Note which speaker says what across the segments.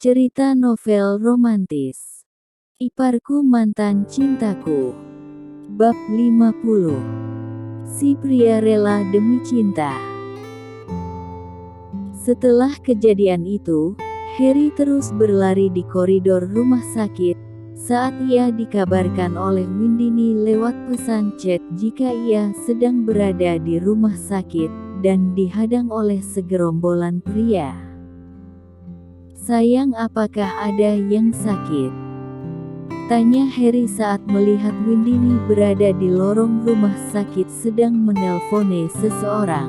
Speaker 1: Cerita novel romantis. Iparku Mantan Cintaku. Bab 50. Si pria rela demi cinta. Setelah kejadian itu, Harry terus berlari di koridor rumah sakit, saat ia dikabarkan oleh Windini lewat pesan chat jika ia sedang berada di rumah sakit, dan dihadang oleh segerombolan pria. "Sayang, apakah ada yang sakit?" tanya Harry saat melihat Windini berada di lorong rumah sakit sedang menelponi seseorang.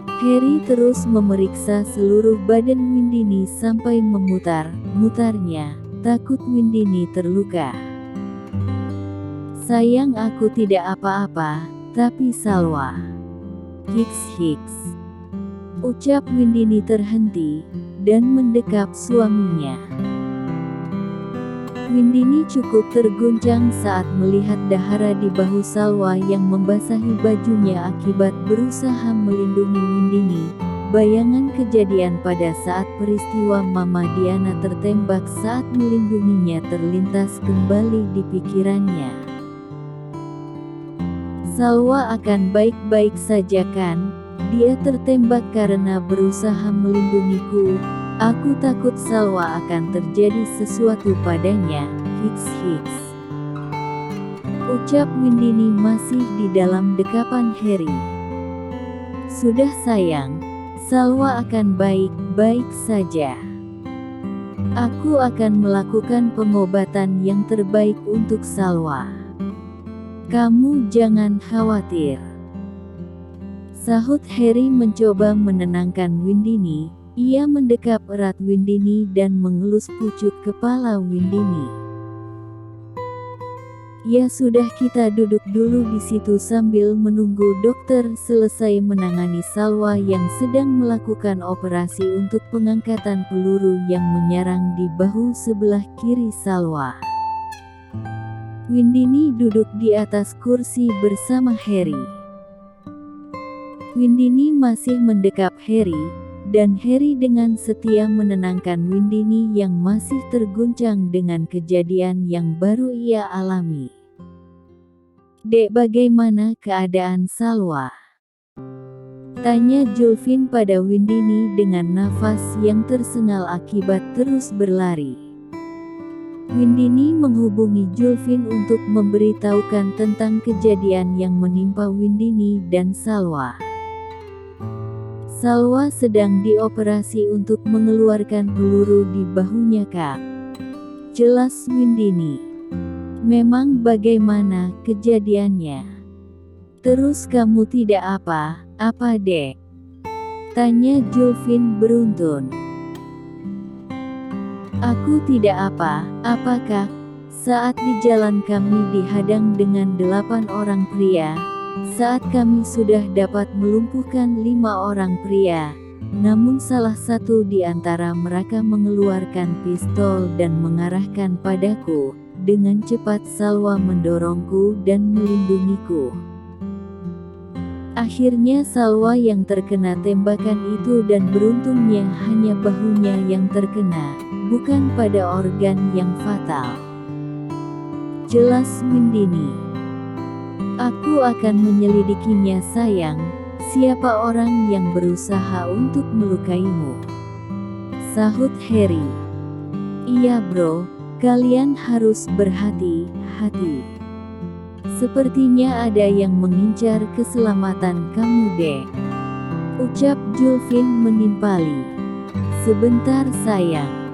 Speaker 1: Harry terus memeriksa seluruh badan Windini sampai memutar-mutarnya, takut Windini terluka. "Sayang, aku tidak apa-apa, tapi Salwa." Hiks. Ucap Windini terhenti, dan mendekap suaminya. Windini cukup terguncang saat melihat dahara di bahu Salwa yang membasahi bajunya akibat berusaha melindungi Windini. Bayangan kejadian pada saat peristiwa Mama Diana tertembak saat melindunginya terlintas kembali di pikirannya. Salwa akan baik-baik saja kan? Dia tertembak karena berusaha melindungiku. Aku takut Salwa akan terjadi sesuatu padanya. Hiks. Ucap Windini masih di dalam dekapan Harry. "Sudah sayang, Salwa akan baik-baik saja. Aku akan melakukan pengobatan yang terbaik untuk Salwa. Kamu jangan khawatir," sahut Harry mencoba menenangkan Windini. Ia mendekap erat Windini dan mengelus pucuk kepala Windini. "Ya sudah, kita duduk dulu di situ sambil menunggu dokter selesai menangani Salwa yang sedang melakukan operasi untuk pengangkatan peluru yang menyerang di bahu sebelah kiri Salwa." Windini duduk di atas kursi bersama Harry. Windini masih mendekap Harry, dan Harry dengan setia menenangkan Windini yang masih terguncang dengan kejadian yang baru ia alami. "Dek, bagaimana keadaan Salwa?" tanya Julfin pada Windini dengan nafas yang tersengal akibat terus berlari. Windini menghubungi Julfin untuk memberitahukan tentang kejadian yang menimpa Windini dan Salwa. "Salwa sedang dioperasi untuk mengeluarkan peluru di bahunya, Kak," jelas Windini. "Memang bagaimana kejadiannya? Terus kamu tidak apa-apa, Dek?" tanya Julfin beruntun. "Aku tidak apa-apa, Kak. Saat di jalan kami dihadang dengan 8 orang pria. Saat kami sudah dapat melumpuhkan 5 orang pria, namun salah satu di antara mereka mengeluarkan pistol dan mengarahkan padaku. Dengan cepat Salwa mendorongku dan melindungiku. Akhirnya Salwa yang terkena tembakan itu, dan beruntungnya hanya bahunya yang terkena, bukan pada organ yang fatal," jelas Windini. "Aku akan menyelidikinya, sayang. Siapa orang yang berusaha untuk melukaimu?" sahut Harry. "Iya bro, kalian harus berhati-hati. Sepertinya ada yang mengincar keselamatan kamu, Dek," ucap Julfin menimpali. "Sebentar sayang,"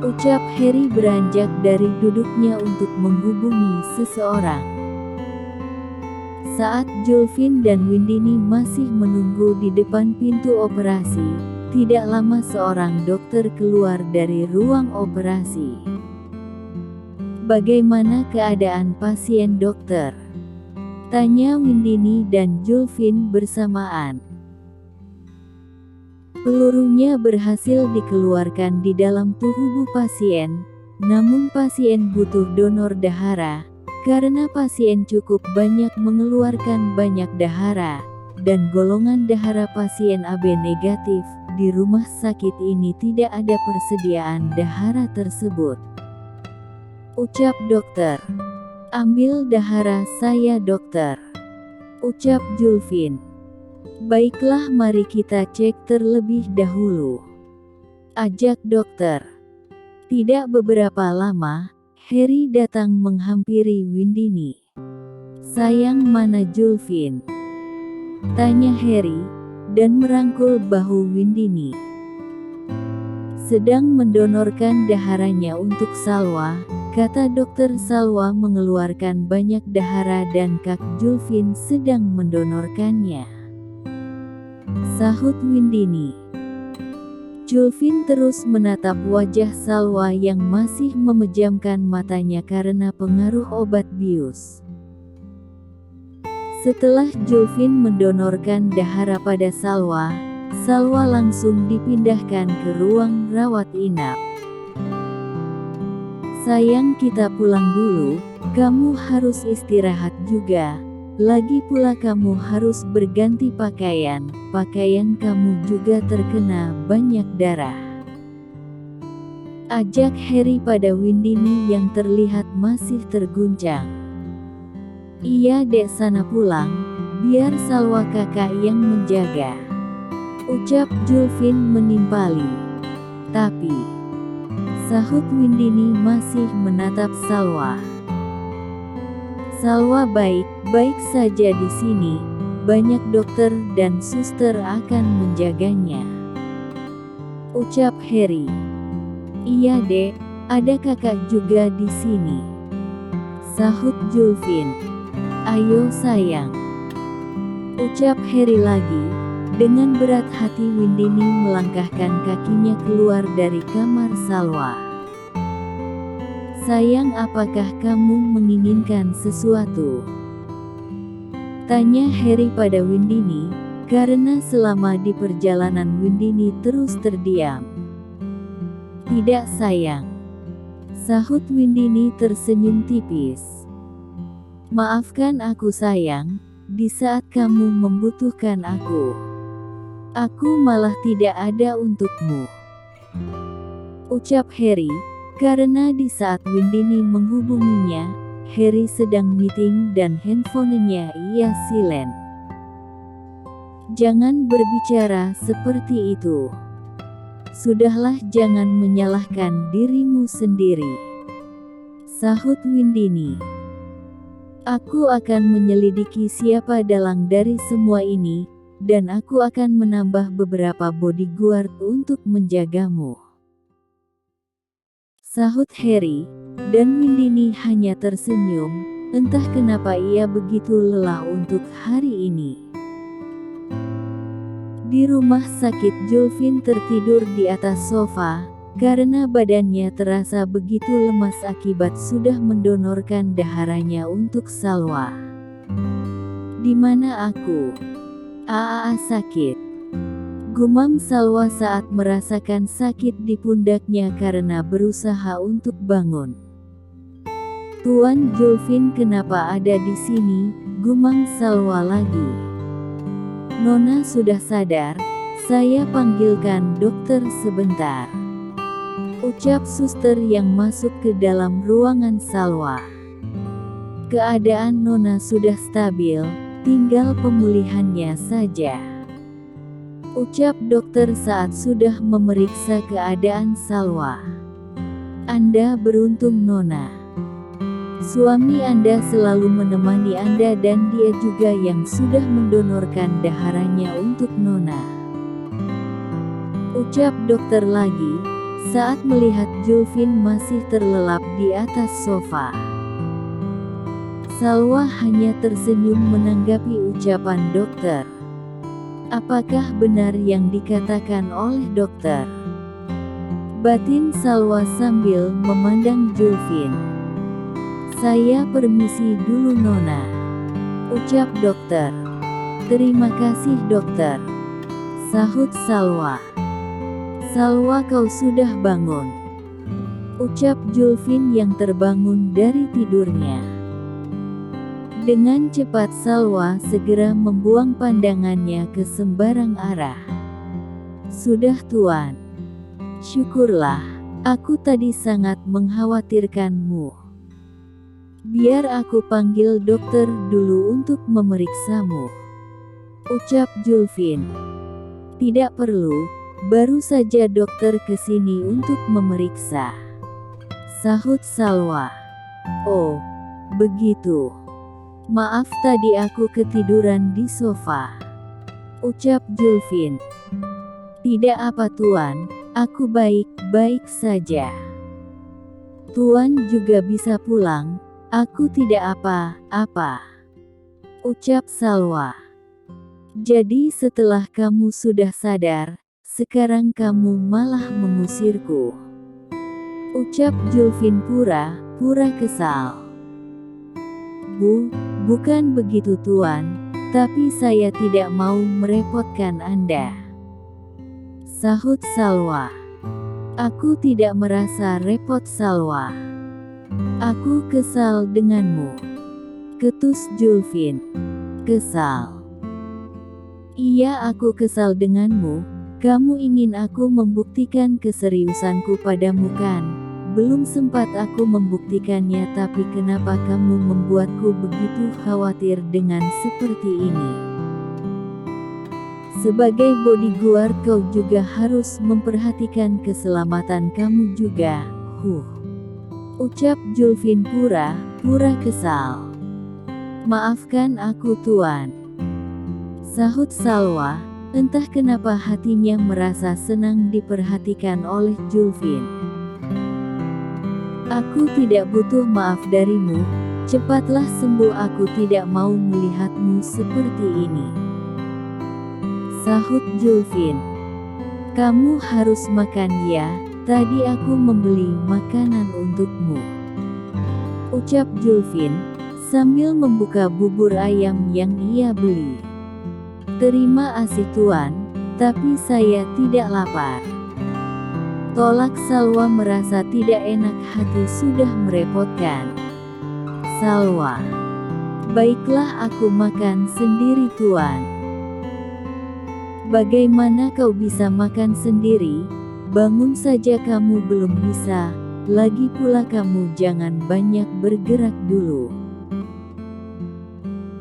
Speaker 1: ucap Harry beranjak dari duduknya untuk menghubungi seseorang. Saat Julfin dan Windini masih menunggu di depan pintu operasi, tidak lama seorang dokter keluar dari ruang operasi. "Bagaimana keadaan pasien, dokter?" tanya Windini dan Julfin bersamaan. "Pelurunya berhasil dikeluarkan di dalam tubuh pasien, namun pasien butuh donor dahara. Karena pasien cukup banyak mengeluarkan banyak dahara, dan golongan dahara pasien AB negatif, di rumah sakit ini tidak ada persediaan dahara tersebut. Ucap dokter. Ambil dahara saya dokter. Ucap Julfin. Baiklah, mari kita cek terlebih dahulu. Ajak dokter. Tidak beberapa lama, Harry datang menghampiri Windini. Sayang, mana Julfin? Tanya Harry, dan merangkul bahu Windini. Sedang mendonorkan daharanya untuk Salwa, kata dokter. Salwa mengeluarkan banyak dahara dan Kak Julfin sedang mendonorkannya, sahut Windini. Julfin terus menatap wajah Salwa yang masih memejamkan matanya karena pengaruh obat bius. Setelah Julfin mendonorkan dahara pada Salwa, Salwa langsung dipindahkan ke ruang rawat inap. Sayang, kita pulang dulu, kamu harus istirahat juga. Lagi pula kamu harus berganti pakaian, pakaian kamu juga terkena banyak darah. Ajak Harry pada Windini yang terlihat masih terguncang. Iya dek, sana pulang, biar Salwa kakak yang menjaga. Ucap Julfin menimpali. Tapi, sahut Windini masih menatap Salwa. Salwa baik-baik saja di sini, banyak dokter dan suster akan menjaganya. Ucap Harry. Iya dek, ada kakak juga di sini, sahut Julfin. Ayo sayang, ucap Harry lagi. Dengan berat hati Windini melangkahkan kakinya keluar dari kamar Salwa. Sayang, apakah kamu menginginkan sesuatu? Tanya Harry pada Windini, karena selama di perjalanan Windini terus terdiam. Tidak sayang, sahut Windini tersenyum tipis. Maafkan aku sayang, di saat kamu membutuhkan aku malah tidak ada untukmu. Ucap Harry, karena di saat Windini menghubunginya, Harry sedang meeting dan handphonenya ia silent. Jangan berbicara seperti itu. Sudahlah, jangan menyalahkan dirimu sendiri, sahut Windini. Aku akan menyelidiki siapa dalang dari semua ini, dan aku akan menambah beberapa bodyguard untuk menjagamu, sahut Harry, dan Windini hanya tersenyum, entah kenapa ia begitu lelah untuk hari ini. Di rumah sakit, Julfin tertidur di atas sofa, karena badannya terasa begitu lemas akibat sudah mendonorkan daharanya untuk Salwa. Di mana aku? Sakit, gumam Salwa saat merasakan sakit di pundaknya karena berusaha untuk bangun. Tuan Julfin, kenapa ada di sini? Gumam Salwa lagi. Nona sudah sadar, saya panggilkan dokter sebentar, ucap suster yang masuk ke dalam ruangan Salwa. Keadaan Nona sudah stabil, tinggal pemulihannya saja, ucap dokter saat sudah memeriksa keadaan Salwa. Anda beruntung Nona. Suami Anda selalu menemani Anda dan dia juga yang sudah mendonorkan daharanya untuk Nona, ucap dokter lagi, saat melihat Julfin masih terlelap di atas sofa. Salwa hanya tersenyum menanggapi ucapan dokter. Apakah benar yang dikatakan oleh dokter? Batin Salwa sambil memandang Julfin. Saya permisi dulu Nona, ucap dokter. Terima kasih dokter, sahut Salwa. Salwa, kau sudah bangun, ucap Julfin yang terbangun dari tidurnya. Dengan cepat Salwa segera membuang pandangannya ke sembarang arah. Sudah Tuan. Syukurlah, aku tadi sangat mengkhawatirkanmu. Biar aku panggil dokter dulu untuk memeriksamu, ucap Julfin. Tidak perlu, baru saja dokter kesini untuk memeriksa, sahut Salwa. Oh, begitu. Maaf tadi aku ketiduran di sofa, ucap Julfin. Tidak apa Tuan, aku baik-baik saja. Tuan juga bisa pulang, aku tidak apa-apa, ucap Salwa. Jadi setelah kamu sudah sadar, sekarang kamu malah mengusirku, ucap Julfin pura-pura kesal. Bukan begitu Tuan, tapi saya tidak mau merepotkan Anda, sahut Salwa. Aku tidak merasa repot Salwa. Aku kesal denganmu, ketus Julfin. Kesal? Iya, aku kesal denganmu. Kamu ingin aku membuktikan keseriusanku padamu kan? Belum sempat aku membuktikannya, tapi kenapa kamu membuatku begitu khawatir dengan seperti ini? Sebagai bodyguard kau juga harus memperhatikan keselamatan kamu juga, ucap Julfin pura-pura kesal. Maafkan aku Tuan, sahut Salwa. Entah kenapa hatinya merasa senang diperhatikan oleh Julfin. Aku tidak butuh maaf darimu, cepatlah sembuh, aku tidak mau melihatmu seperti ini, sahut Julfin. Kamu harus makan ya, tadi aku membeli makanan untukmu, ucap Julfin, sambil membuka bubur ayam yang ia beli. Terima kasih Tuan, tapi saya tidak lapar, tolak Salwa merasa tidak enak hati sudah merepotkan. Salwa, baiklah aku makan sendiri Tuan. Bagaimana kau bisa makan sendiri? Bangun saja kamu belum bisa, lagi pula kamu jangan banyak bergerak dulu,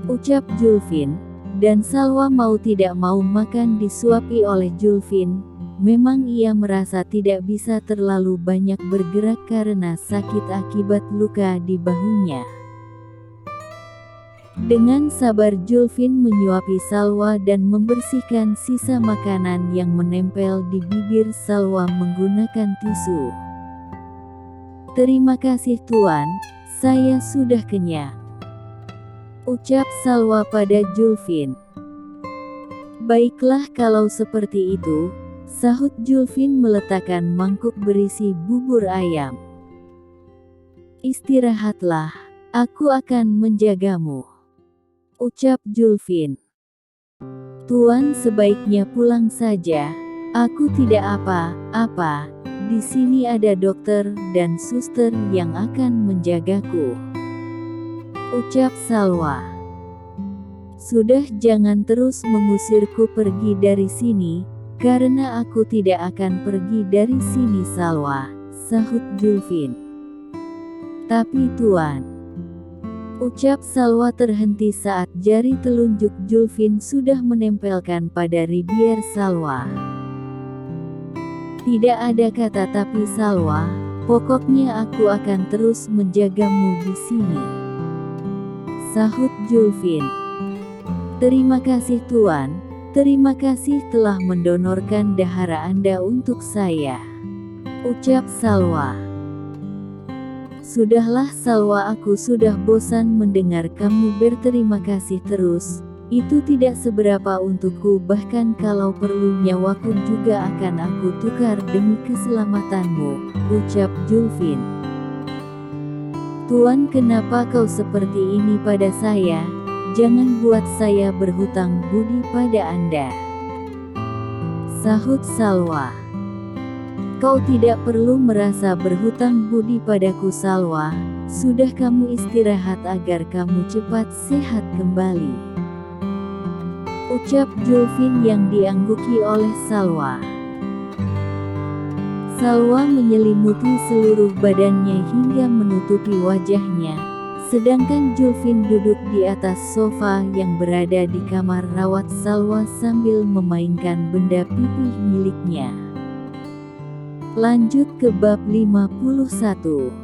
Speaker 1: ucap Julfin, dan Salwa mau tidak mau makan disuapi oleh Julfin. Memang ia merasa tidak bisa terlalu banyak bergerak karena sakit akibat luka di bahunya. Dengan sabar Julfin menyuapi Salwa dan membersihkan sisa makanan yang menempel di bibir Salwa menggunakan tisu. Terima kasih Tuan, saya sudah kenyang, ucap Salwa pada Julfin. Baiklah kalau seperti itu, sahut Julfin meletakkan mangkuk berisi bubur ayam. Istirahatlah, aku akan menjagamu, ucap Julfin. Tuan sebaiknya pulang saja, aku tidak apa-apa, di sini ada dokter dan suster yang akan menjagaku, ucap Salwa. Sudah, jangan terus mengusirku pergi dari sini, karena aku tidak akan pergi dari sini Salwa, sahut Julfin. Tapi Tuan, ucap Salwa terhenti saat jari telunjuk Julfin sudah menempelkan pada bibir Salwa. Tidak ada kata tapi Salwa, pokoknya aku akan terus menjagamu di sini, sahut Julfin. Terima kasih Tuan. Terima kasih telah mendonorkan dahara Anda untuk saya, ucap Salwa. Sudahlah Salwa, aku sudah bosan mendengar kamu berterima kasih terus, itu tidak seberapa untukku, bahkan kalau perlu nyawaku juga akan aku tukar demi keselamatanmu, ucap Julfin. Tuan, kenapa kau seperti ini pada saya? Jangan buat saya berhutang budi pada Anda, sahut Salwa. Kau tidak perlu merasa berhutang budi padaku Salwa, sudah kamu istirahat agar kamu cepat sehat kembali, ucap Julfin yang diangguki oleh Salwa. Salwa menyelimuti seluruh badannya hingga menutupi wajahnya, sedangkan Julfin duduk di atas sofa yang berada di kamar rawat Salwa sambil memainkan benda pipih miliknya. Lanjut ke bab 51.